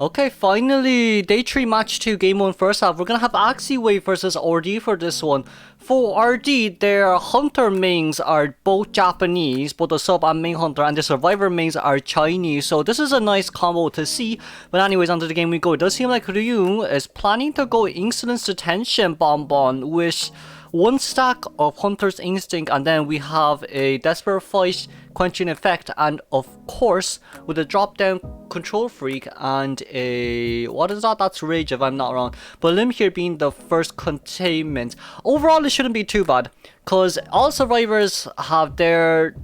Okay, finally, Day 3 Match 2 Game 1 first half. We're gonna have AXZ versus RD for this one. For RD, their Hunter mains are both Japanese, both the sub and main Hunter, and the Survivor mains are Chinese. So this is a nice combo to see. But anyways, onto the game we go. It does seem like Ryung is planning to go Insolence Detention BonBon with one stack of Hunter's Instinct, and then we have a Desperate Fight Quenching Effect, and of course with a drop down Control Freak and a what is that? That's Rage if I'm not wrong. But Lim here being the first containment. Overall it shouldn't be too bad, cause all survivors have their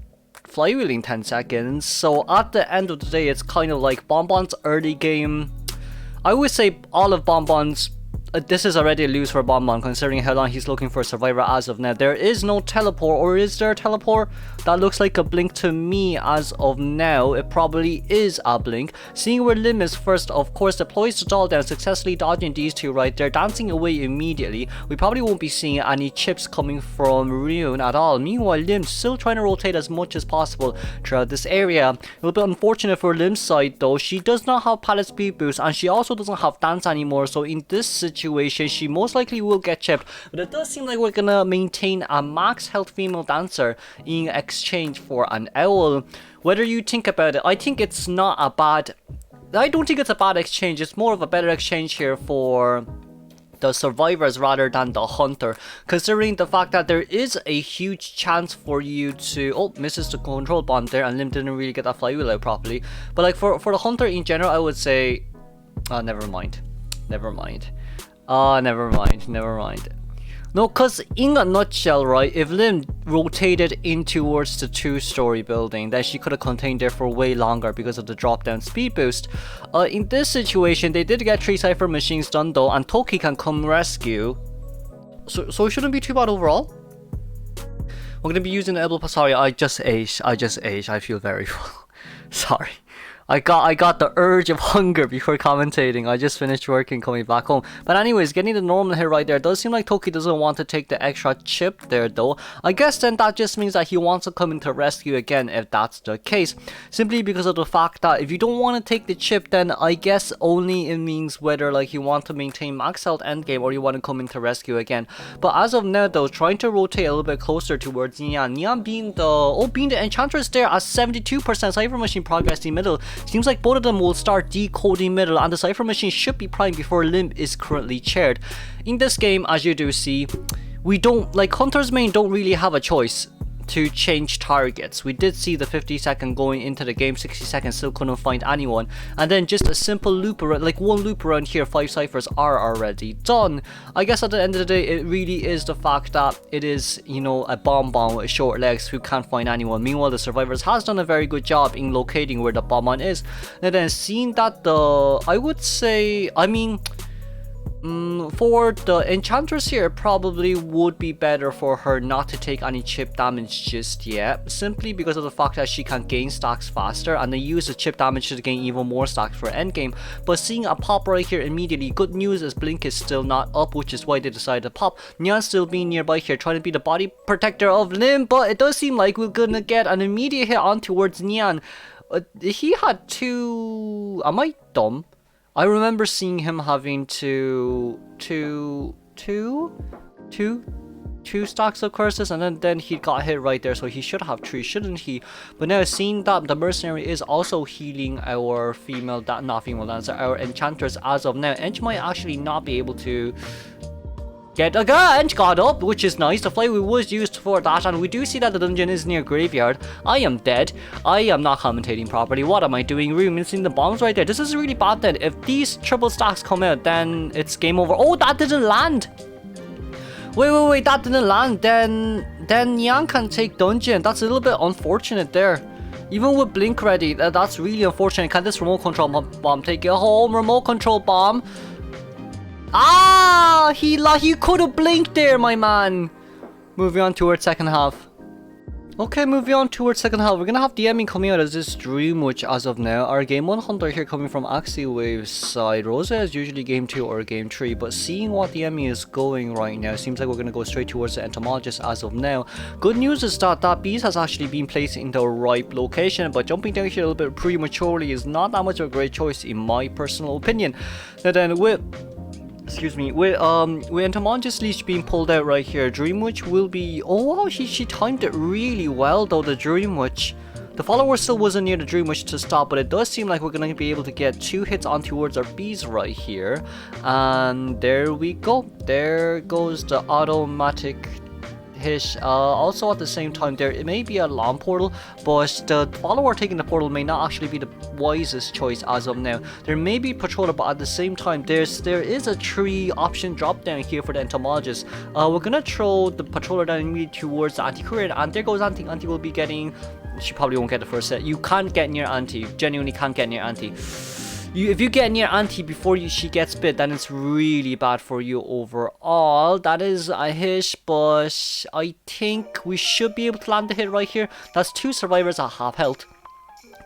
flywheeling 10 seconds. So at the end of the day it's kind of like BonBon's early game. I would say all of BonBon's this is already a lose for BonBon considering how long he's looking for a survivor as of now. There is no teleport, or is there a teleport? That looks like a blink to me as of now. It probably is a blink. Seeing where Lim is first, of course, deploys the doll down, successfully dodging these two right there, dancing away immediately. We probably won't be seeing any chips coming from Ryun at all. Meanwhile, Lim's still trying to rotate as much as possible throughout this area. A little bit unfortunate for Lim's side though. She does not have pallet speed boost, and she also doesn't have dance anymore, so in this situation she most likely will get chipped. But it does seem like we're gonna maintain a max health female dancer in exchange for an owl. Whether you think about it, I think it's not a bad, I don't think it's a bad exchange. It's more of a better exchange here for the survivors rather than the hunter, considering the fact that there is a huge chance for you to misses the control bond there, and Lim didn't really get that flywheel out properly. But like for the hunter in general, I would say never mind. No, cause in a nutshell, right, if Lim rotated in towards the 2-story building, then she could have contained there for way longer because of the drop down speed boost. In this situation, they did get 3 Cypher machines done though, and Toki can come rescue. So it shouldn't be too bad overall. We're gonna be using the elbow. Sorry, I just aged. I feel very full. Sorry. I got the urge of hunger before commentating. I just finished working coming back home. But anyways, getting the normal hit right there. It does seem like Toki doesn't want to take the extra chip there though. I guess then that just means that he wants to come into rescue again if that's the case. Simply because of the fact that if you don't want to take the chip, then I guess only it means whether like you want to maintain max health endgame or you want to come into rescue again. But as of now though, trying to rotate a little bit closer towards Nian. Nian being the Enchantress there at 72% Cypher Machine progress in middle. Seems like both of them will start decoding middle, and the Cypher Machine should be primed before Lim is currently chaired. In this game, as you do see, we don't, like Hunter's main don't really have a choice to change targets. We did see the 50-second going into the game, 60 seconds still couldn't find anyone, and then just a simple loop around, like one loop around here, 5 ciphers are already done. I guess at the end of the day it really is the fact that it is, you know, a BonBon with short legs who can't find anyone. Meanwhile the survivors has done a very good job in locating where the BonBon is, and then seeing that I would say, I mean, for the Enchantress here, probably would be better for her not to take any chip damage just yet, simply because of the fact that she can gain stacks faster and then use the chip damage to gain even more stacks for endgame. But seeing a pop right here immediately, good news is Blink is still not up, which is why they decided to pop. Nian still being nearby here, trying to be the body protector of Lim, but it does seem like we're gonna get an immediate hit on towards Nian. He had 2... Am I dumb? I remember seeing him having two stacks of curses, and then he got hit right there, so he should have 3, shouldn't he? But now seeing that the mercenary is also healing our our Enchantress as of now, Ench might actually not be able to get a Ench got up, which is nice. The flywheel was used for that, and we do see that the dungeon is near graveyard. I am dead. I am not commentating properly. What am I doing? Really missing the bombs right there. This is really bad then. If these triple stacks come out, then it's game over. Oh, that didn't land. Wait, that didn't land. Then Yang can take dungeon. That's a little bit unfortunate there. Even with Blink ready, that's really unfortunate. Can this remote control bomb take it home? Remote control bomb. Ah, he could have blinked there, my man. Moving on towards second half. Okay, moving on towards second half, we're gonna have DMing coming out as this Dream Witch as of now. Our game 1 hunter here coming from AXZ side. Rosa is usually game 2 or game 3, but seeing what DMing is going right now, seems like we're gonna go straight towards the entomologist as of now. Good news is that beast has actually been placed in the right location, but jumping down here a little bit prematurely is not that much of a great choice in my personal opinion. Now then, with Entomologist Leech being pulled out right here, Dream Witch will be... Oh wow, she timed it really well though, the Dream Witch. The follower still wasn't near the Dream Witch to stop, but it does seem like we're going to be able to get 2 hits on towards our bees right here. And there we go. There goes the automatic hit. Also at the same time, there may be a long portal, but the follower taking the portal may not actually be the wisest choice as of now. There may be patroller, but at the same time, there is a 3 option drop down here for the entomologist. We're gonna throw the patroller down immediately towards the anti-courier, and there goes Auntie. Auntie will be getting... She probably won't get the first set. You can't get near Auntie. Genuinely can't get near Auntie. If you get near Auntie before she gets bit, then it's really bad for you overall. That is a hit, but I think we should be able to land the hit right here. That's 2 survivors at half health.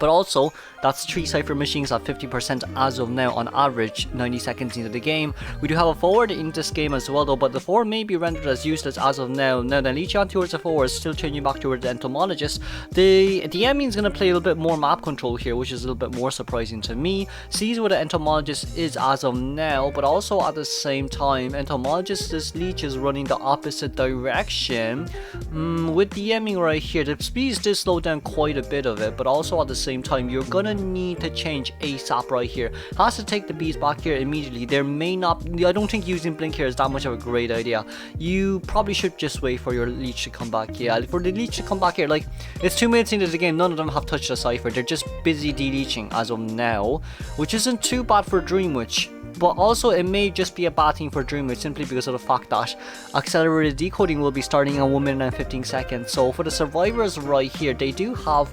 But also, that's 3 Cypher machines at 50% as of now on average, 90 seconds into the game. We do have a forward in this game as well though, but the forward may be rendered as useless as of now. Now then, leeching on towards the forward, still changing back towards the entomologist. The DMing is going to play a little bit more map control here, which is a little bit more surprising to me. Sees where the entomologist is as of now, but also at the same time, this leech is running the opposite direction. With DMing right here, the speeds did slow down quite a bit of it, but also at the same time, you're gonna need to change ASAP right here. Has to take the bees back here immediately. There may not... I don't think using blink here is that much of a great idea. You probably should just wait for your leech to come back. Yeah, for the leech to come back here, like, it's 2 minutes into the game, none of them have touched the Cypher. They're just busy deleeching as of now, which isn't too bad for Dream Witch. But also, it may just be a bad thing for Dream Witch simply because of the fact that accelerated decoding will be starting in 1 minute and 15 seconds. So for the survivors right here, they do have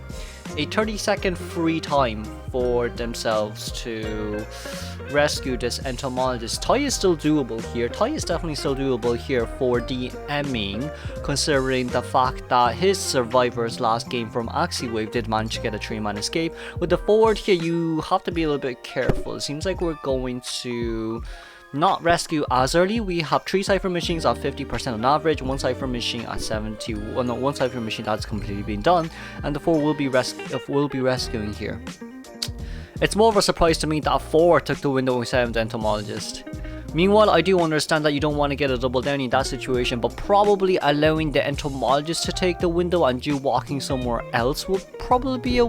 a 30-second free time for themselves to rescue this entomologist. Tie is still doable here. Tie is definitely still doable here for DMing, considering the fact that his survivors last game from AXZ did manage to get a 3-man escape. With the forward here, you have to be a little bit careful. It seems like we're going to not rescue as early. We have 3 Cypher machines at 50% on average, 1 Cypher machine at 70. Well, no, 1 Cypher machine that's completely been done, and the 4 will be rescuing here. It's more of a surprise to me that 4 took the window instead of the entomologist. Meanwhile, I do understand that you don't want to get a double down in that situation, but probably allowing the entomologist to take the window and you walking somewhere else would probably be a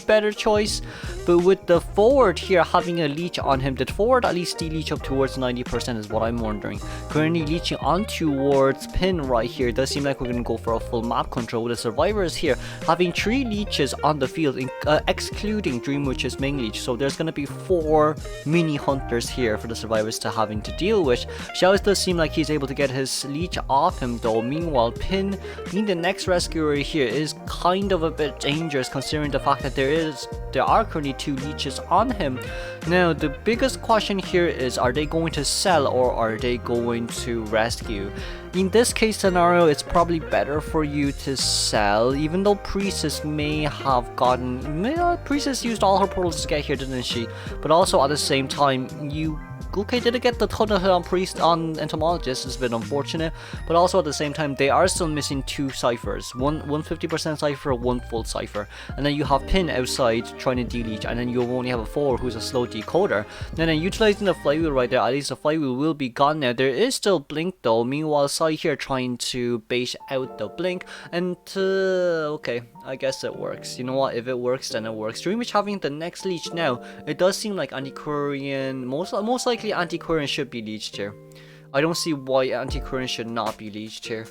better choice. But with the forward here having a leech on him, did forward at least de-leech up towards 90% is what I'm wondering. Currently leeching on towards pin right here. It does seem like we're going to go for a full map control with the survivors here having 3 leeches on the field, excluding Dream Witch's main leech. So there's going to be 4 mini hunters here for the survivors to having to deal with. Showers does seem like he's able to get his leech off him though. Meanwhile, Pin being the next rescuer here is kind of a bit dangerous, considering the fact that there are currently 2 leeches on him. Now the biggest question here is, are they going to sell or are they going to rescue? In this case scenario, it's probably better for you to sell, even though Priestess may have gotten... Priestess used all her portals to get here, didn't she? But also at the same time, you... Okay, did it get the ton of hit on entomologist? It's a bit unfortunate, but also at the same time they are still missing 2 ciphers, one 50% cipher, 1 full cipher, and then you have Pin outside trying to delete, and then you only have a 4 who's a slow decoder. And then utilizing the flywheel right there, at least the flywheel will be gone now. There is still blink though. Meanwhile, Sai here trying to bait out the blink, and okay, I guess it works. You know what? If it works, then it works. Dream Witch having the next leech now. It does seem like Antiquarian, most likely Antiquarian should be leeched here. I don't see why Antiquarian should not be leeched here.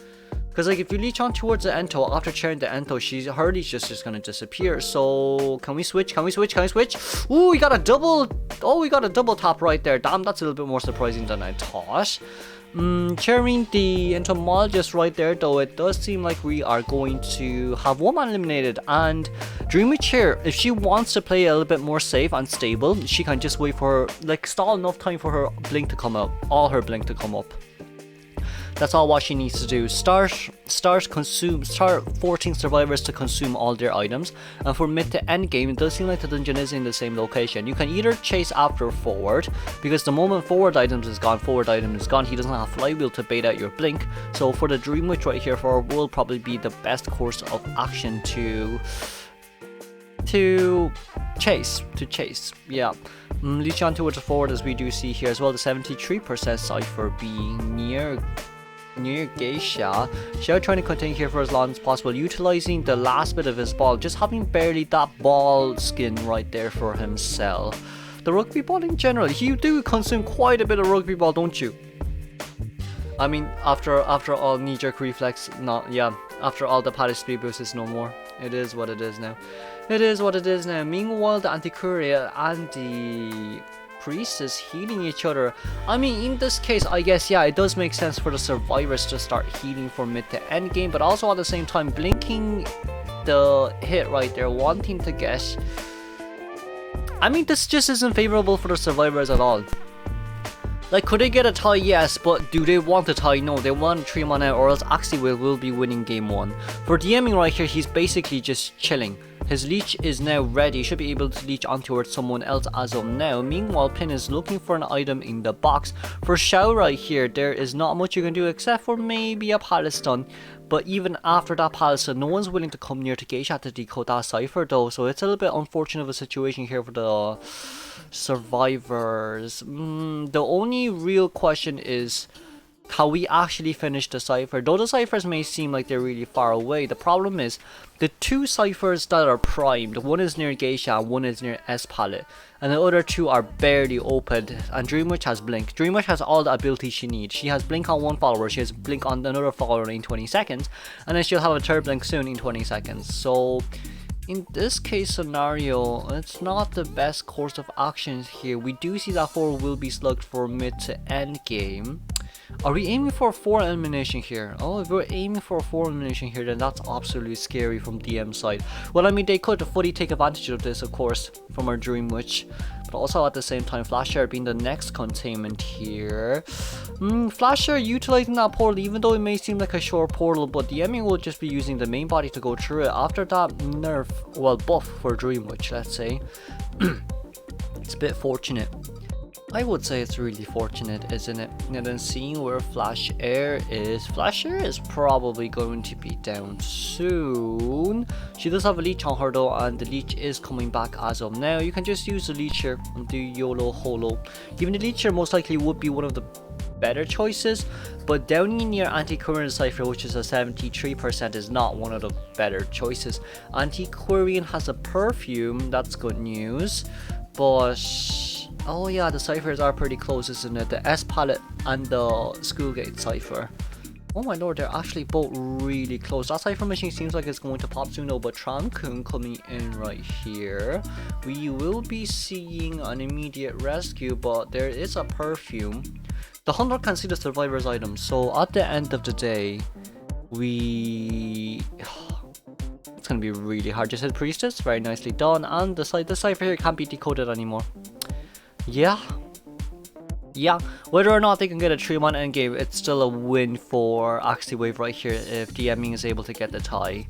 Because like if you leech on towards the Ento, after chairing the Ento, her leech is just gonna disappear. So can we switch? Can we switch? Can we switch? Ooh, we got a double. Oh, we got a double tap right there. Damn, that's a little bit more surprising than I thought. Chairing the entomologist right there though, it does seem like we are going to have 1 man eliminated, and Dream Witch here, if she wants to play a little bit more safe and stable, she can just wait for her, like stall enough time for her blink to come up, all her blink to come up. That's all what she needs to do. Start forcing survivors to consume all their items. And for mid to end game, it does seem like the dungeon is in the same location. You can either chase after forward, because the moment forward item is gone, he doesn't have flywheel to bait out your blink. So for the Dream Witch right here, forward will probably be the best course of action to chase. Yeah. Leech on towards the forward, as we do see here as well. The 73% Cypher being near Geisha. Xiao trying to contain here for as long as possible, utilizing the last bit of his ball, just having barely that ball skin right there for himself. The rugby ball in general, you do consume quite a bit of rugby ball, don't you? I mean, after all, knee-jerk reflex, after all, the palace speed boost is no more. It is what it is now. Meanwhile, the Antiquaria and the Priestess healing each other. I mean, in this case, I guess, yeah, it does make sense for the survivors to start healing for mid to end game, but also at the same time, blinking the hit right there, wanting to get... I mean, this just isn't favorable for the survivors at all. Like, could they get a tie? Yes, but do they want a tie? No, they want a 3-man out, or else AXZ will be winning game 1. For DMing right here, he's basically just chilling. His leech is now ready, should be able to leech on towards someone else as of now. Meanwhile, Pin is looking for an item in the box. For Xiao right here, there is not much you can do except for maybe a palace stun. But even after that palace stun, no one's willing to come near to Geisha to decode that Cypher though. So it's a little bit unfortunate of a situation here for the survivors. The only real question is, how we actually finish the Cypher. Though the Cyphers may seem like they're really far away, the problem is the 2 Cyphers that are primed, one is near Geisha and one is near S Palette, and the other 2 are barely opened. And Dream Witch has Blink. Dream Witch has all the abilities she needs. She has Blink on one follower, she has Blink on another follower in 20 seconds, and then she'll have a third Blink soon in 20 seconds. So in this case scenario, it's not the best course of actions here. We do see that 4 will be slugged for mid to end game. Are we aiming for a 4 elimination here? Oh, if we're aiming for a 4 elimination here, then that's absolutely scary from DM side. Well, I mean, they could fully take advantage of this, of course, from our Dream Witch. But also at the same time, Flasher being the next containment here. Flasher utilizing that portal, even though it may seem like a short portal, but DMing will just be using the main body to go through it. After that nerf, well, buff for Dream Witch, let's say. It's a bit fortunate. I would say it's really fortunate, isn't it? And then seeing where Flash Air is probably going to be down soon. She does have a leech on her though, and the leech is coming back as of now. You can just use the leech here and do YOLO holo. Even the leech here most likely would be one of the better choices, but down near Antiquarian Cypher, which is a 73%, is not one of the better choices. Antiquarian has a perfume, that's good news, but oh yeah, the Cyphers are pretty close, isn't it? The S Palette and the Schoolgate Cypher. Oh my lord, they're actually both really close. That Cypher machine seems like it's going to pop soon though, but Tran-kun coming in right here. We will be seeing an immediate rescue, but there is a perfume. The Hunter can see the survivor's items, so at the end of the day, it's gonna be really hard. Just hit Priestess, very nicely done, and the Cypher here can't be decoded anymore. Yeah, whether or not they can get a 3-man endgame, it's still a win for AXZ Wave right here if DMing is able to get the tie.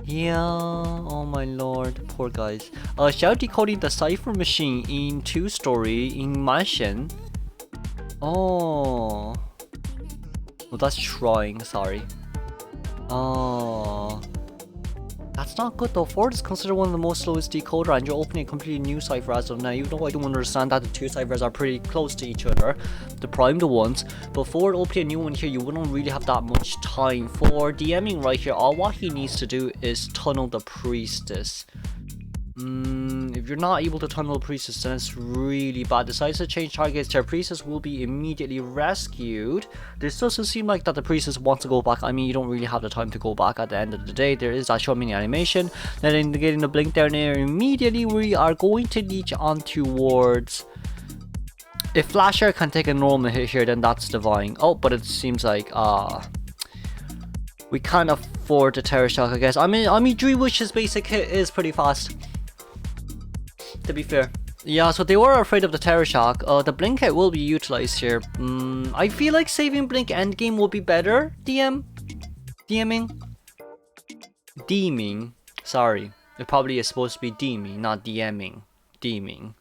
Yeah, oh my lord, poor guys. Xiao decoding the Cypher machine in 2-story in Mansion. Oh, well, that's trying, sorry. Oh, that's not good though. 4 is considered one of the most slowest decoder, and you're opening a completely new Cypher as of now. Even though I don't understand that the 2 Cyphers are pretty close to each other, the primed ones, but for opening a new one here, you wouldn't really have that much time. For DMing right here, all what he needs to do is tunnel the Priestess. If you're not able to tunnel the Priestess, then it's really bad. Decides to change targets, their Priestess will be immediately rescued. This doesn't seem like that the Priestess wants to go back. I mean, you don't really have the time to go back at the end of the day. There is that short mini animation. Then getting the blink down there, immediately we are going to leech on towards... If Flasher can take a normal hit here, then that's divine. Oh, but it seems like we can't afford the Terror Shock, I guess. I mean Dream Witch's basic hit is pretty fast, to be fair. Yeah, so they were afraid of the Terror Shock. The Blink Out will be utilized here. I feel like saving Blink endgame will be better. DMing? Deeming. Sorry. It probably is supposed to be DMing, not DMing. Deeming.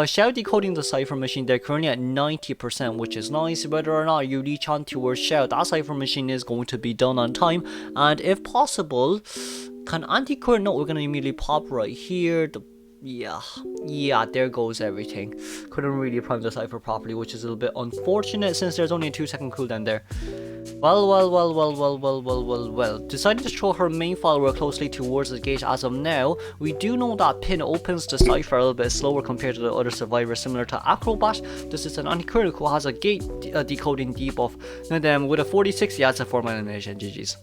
Shell decoding the cipher machine, they're currently at 90%, which is nice. Whether or not you reach on towards Shell, that cipher machine is going to be done on time. And if possible, can anti-current? No, we're going to immediately pop right here. Yeah, there goes everything. Couldn't really prime the cipher properly, which is a little bit unfortunate since there's only a 2-second cooldown there. Well. Decided to throw her main follower closely towards the gate as of now. We do know that Pin opens the cipher a little bit slower compared to the other survivors, similar to Acrobat. This is an anti-current who has a gate decoding debuff. And then with a 46, yeah, it's a 4-man elimination. GG's.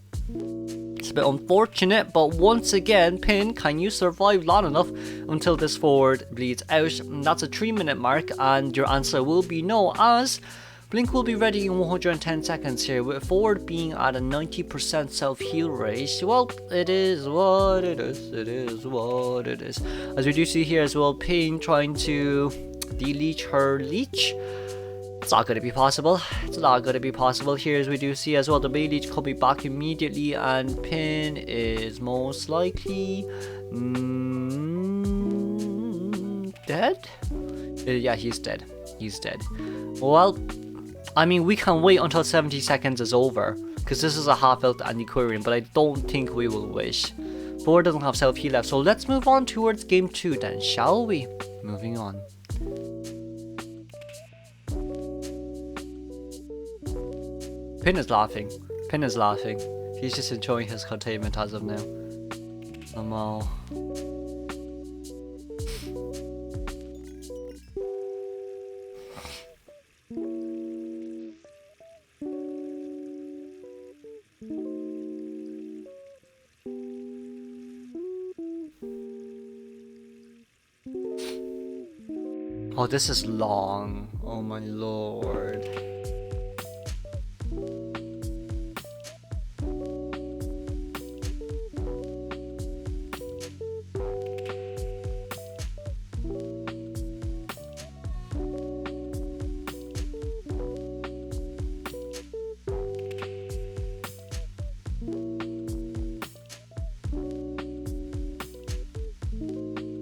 It's a bit unfortunate, but once again, Pin, can you survive long enough until this forward bleeds out? That's a 3-minute mark, and your answer will be no, as Blink will be ready in 110 seconds here, with forward being at a 90% self-heal rate. Well, it is what it is. It is what it is. As we do see here as well, Pin trying to de-leech her leech. It's not going to be possible. It's not going to be possible here, as we do see as well. The Bay Leech coming back immediately, and Pin is most likely dead? Yeah, he's dead. He's dead. Well, I mean, we can wait until 70 seconds is over, because this is a half-health anti-Quarian, but I don't think we will wish. Forward doesn't have self-heal left, so let's move on towards game 2 then, shall we? Moving on. Pin is laughing. Pin is laughing. He's just enjoying his containment as of now. Oh, this is long. Oh my lord.